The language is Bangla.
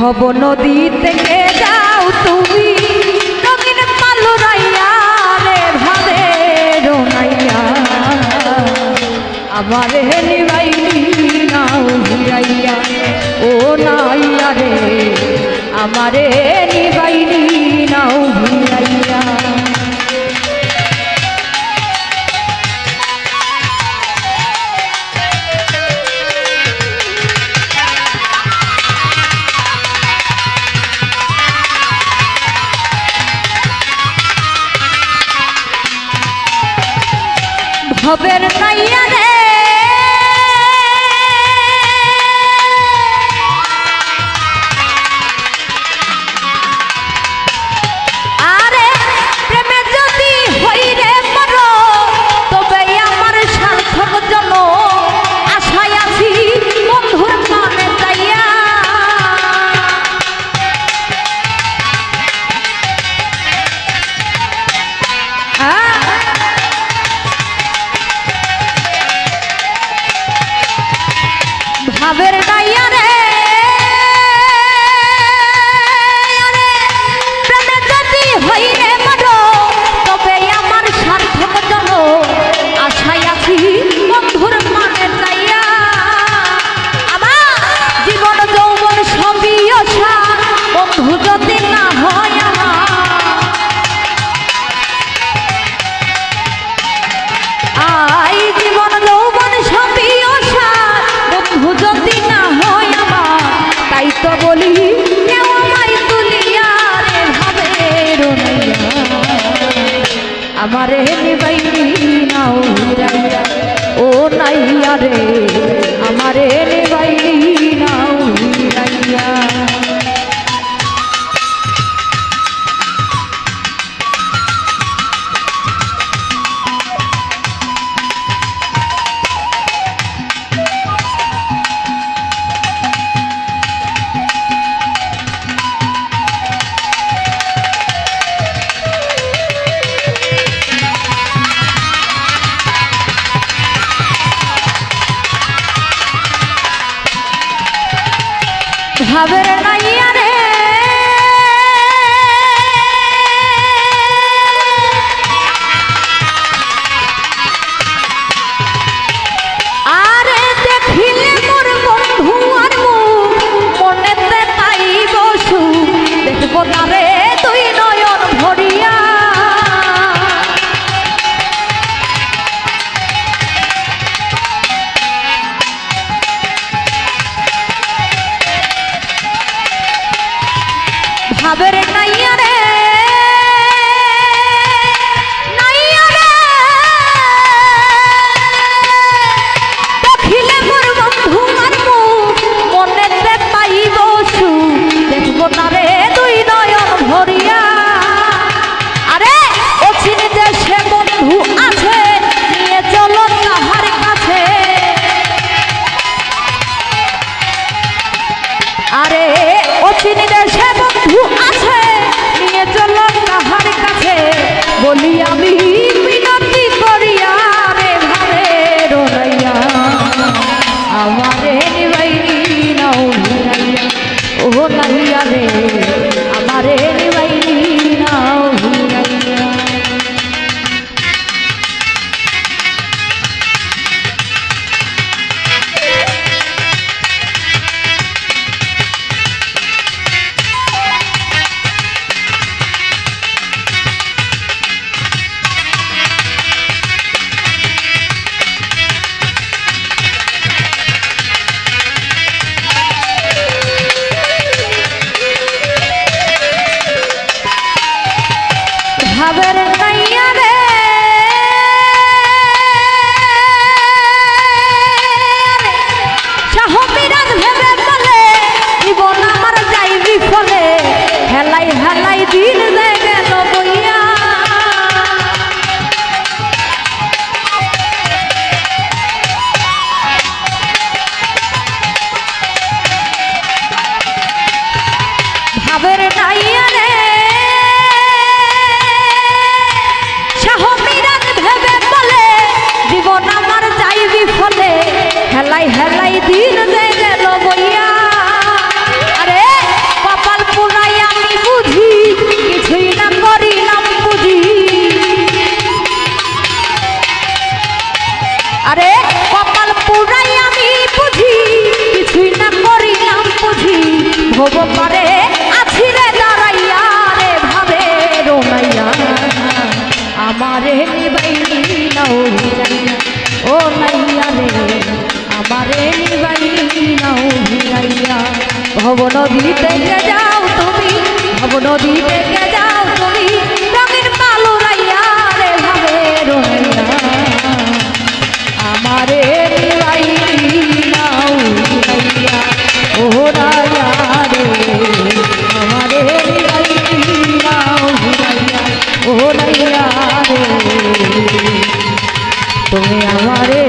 ভব নদী থেকে যাও তুমি রঙিন পালুরাইয়া রে ভাবে রোনাইয়া আমারে নিবাইলি নাও ভিড়াইয়া ও নাইয়া রে আমারে নিবাইলি নাও ভিড়াইয়া ভবের নাইয়া রে আরে প্রেমে যদি হই রে মরো তবে আমার সার্থক জন আশায় আছি বন্ধুর মনে চাইয়া ভাবের নাইয়া রে প্রেমে যদি হই রে মরো তবে আমার সার্থক জন আশায় আছি বন্ধুর মানে চাইয়া আমার জীবন যৌবন সবই আশা বন্ধু যদি না হয় আই জীবন যৌবন সবই আশা বন্ধু যদি না হয় আমার তাই তো বলি কেউ আমায় তুলিয়া রে ভাবে রোনাইয়া আমারে নিবাইলি নাও ভিড়াইয়া ও নাইয়া রে আমারে নিবাইলি নাও ভিড়াইয়া ভাবের নাইয়া রে আরে দেখিলে মোর বন্ধু আর মনেতে তাই বসু দেখবো তারে তুই নয়ন ভরিয়া আরে কপাল পুরাই আমি বুঝি কিছুই না করিলাম বুঝি ভব পারে আছি রে দাঁড়াইয়া রে ভাবে রোনাইয়া আমারে নিবাইলি নাও ভিড়াইয়া ও নাইয়া রে আমারে নিবাইলি নাও ভিড়াইয়া ভব নদী থেকে যাও তুমি ভব নদী থেকে যাও তুমি রঙের পালুরাইয়া রে ভাবে রোনাইয়া আমারে নিবাইলি নাও ভিড়াইয়া ও রায়া রে আমারে নিবাইলি নাও ভিড়াইয়া ও নাইয়া রে তুমি আমারে